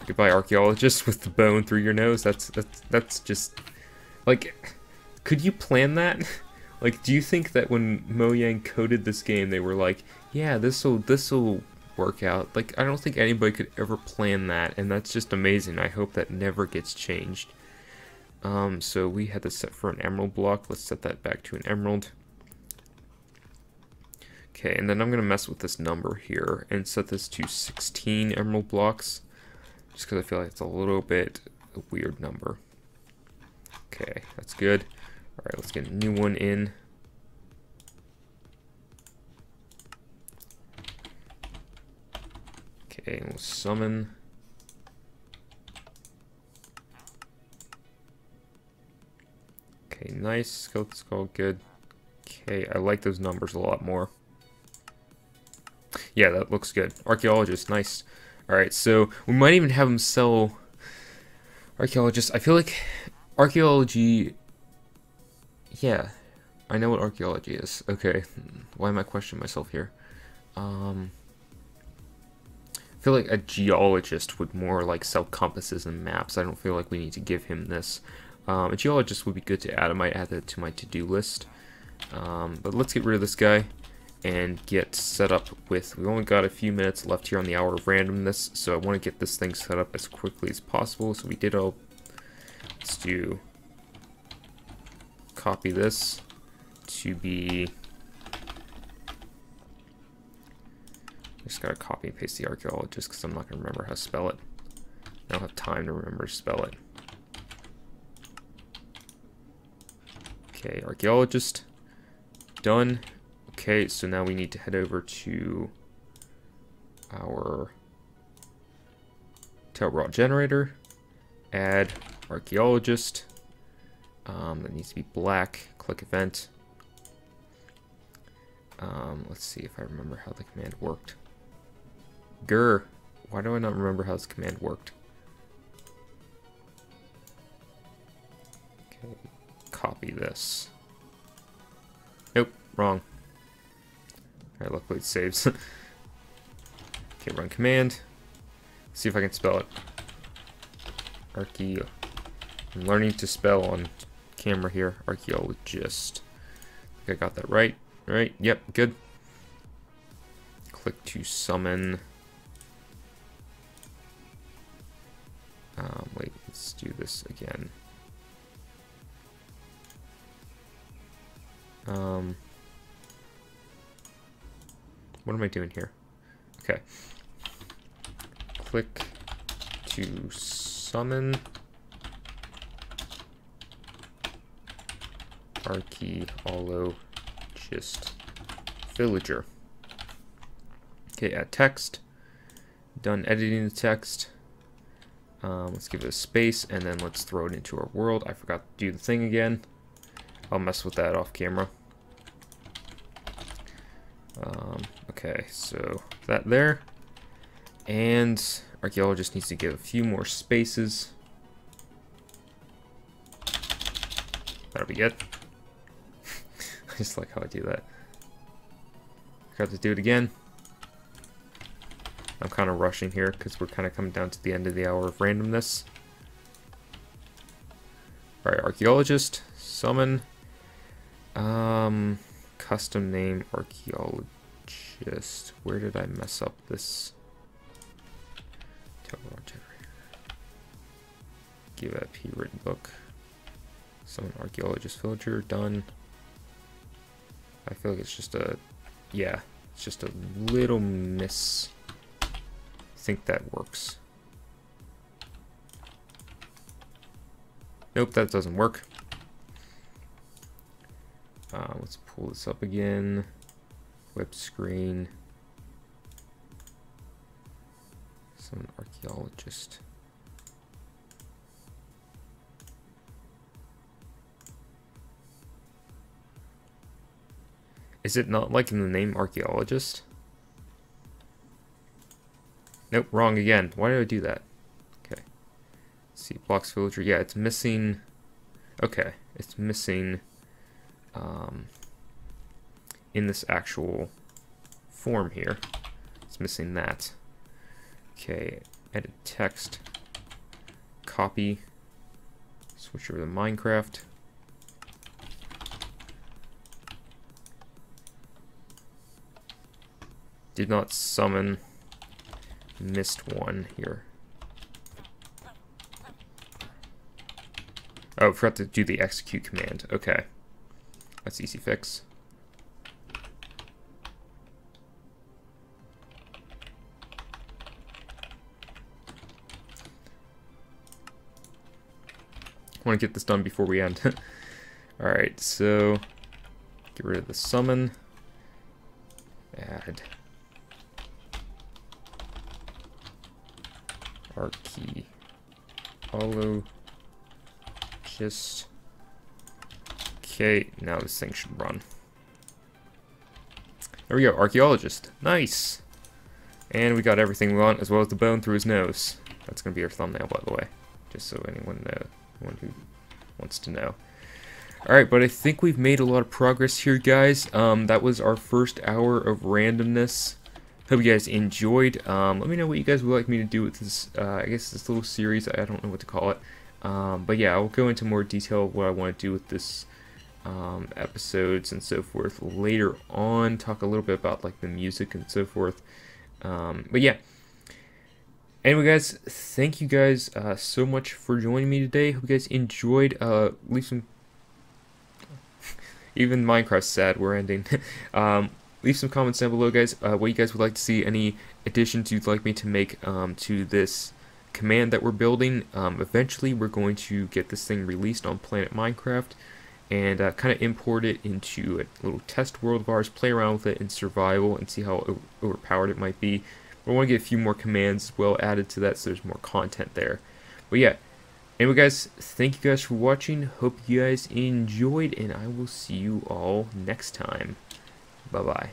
goodbye archaeologist with the bone through your nose. That's just like, could you plan that? Like, do you think that when Mojang coded this game, they were like, yeah, this'll work out? Like, I don't think anybody could ever plan that, and that's just amazing. I hope that never gets changed. So we had this set for an emerald block. Let's set that back to an emerald. Okay, and then I'm gonna mess with this number here and set this to 16 emerald blocks, just because I feel like it's a little bit a weird number. Okay, that's good. All right, let's get a new one in. Okay, and we'll summon. Okay, nice. Skeleton skull, good. Okay, I like those numbers a lot more. Yeah, that looks good. Archeologist, nice. Alright, so we might even have him sell Archeologist. I feel like archaeology... Yeah, I know what archaeology is. Okay, why am I questioning myself here? I feel like a geologist would more like sell compasses and maps. I don't feel like we need to give him this. A geologist would be good to add. I might add that to my to-do list. But let's get rid of this guy and get set up with... We've only got a few minutes left here on the Hour of Randomness, so I want to get this thing set up as quickly as possible. So we did all... Let's do... Copy this to be... Just gotta copy and paste the archaeologist because I'm not gonna remember how to spell it. I don't have time to remember to spell it. Okay, archaeologist. Done. Okay, so now we need to head over to our raw generator. Add archaeologist. That needs to be black. Click event. Let's see if I remember how the command worked. Grr. Why do I not remember how this command worked? Okay. Copy this. Nope. Wrong. Alright, luckily it saves. Okay, run command. See if I can spell it. I'm learning to spell on camera here. Archaeologist. I think I got that right. Alright, yep, good. Click to summon. Wait, let's do this again. What am I doing here? Okay. Click to summon Archeologist villager. Okay, add text. Done editing the text. Let's give it a space and then let's throw it into our world. I forgot to do the thing again. I'll mess with that off camera. Okay, so that there. And archaeologist needs to give a few more spaces. That'll be good. I just like how I do that. Got to do it again. I'm kind of rushing here because we're kind of coming down to the end of the Hour of Randomness. Alright, archaeologist, summon. Custom name archaeologist. Where did I mess up this? Give a P written book. Summon archaeologist villager, done. I feel like it's just a, yeah, it's just a little miss. I think that works. Nope, that doesn't work. Let's pull this up again. Web screen. Some archaeologist. Is it not like in the name archaeologist? Nope, wrong again. Why did I do that? Okay. Let's see, blocks villager. Yeah, it's missing. Okay, it's missing. in this actual form here. It's missing that. Okay, edit text, copy, switch over to Minecraft. Did not summon, missed one here. Oh, forgot to do the execute command. Okay, that's easy fix. I want to get this done before we end. Alright, so get rid of the summon. Add Archeologist. Okay, now this thing should run. There we go, Archeologist. Nice! And we got everything we want, as well as the bone through his nose. That's going to be our thumbnail, by the way. Just so anyone who wants to know. Alright, but I think we've made a lot of progress here, guys. That was our first hour of randomness. Hope you guys enjoyed. Let me know what you guys would like me to do with this, I guess this little series. I don't know what to call it. But yeah, I'll go into more detail of what I want to do with this episodes and so forth later on. Talk a little bit about like the music and so forth. But yeah. Anyway, guys, thank you guys so much for joining me today. Hope you guys enjoyed. Leave some... Even Minecraft's sad, we're ending. Leave some comments down below, guys, what you guys would like to see, any additions you'd like me to make to this command that we're building. Eventually, we're going to get this thing released on Planet Minecraft and kind of import it into a little test world of ours, play around with it in survival and see how overpowered it might be. I want to get a few more commands well added to that so there's more content there. But yeah, anyway guys, thank you guys for watching. Hope you guys enjoyed, and I will see you all next time. Bye-bye.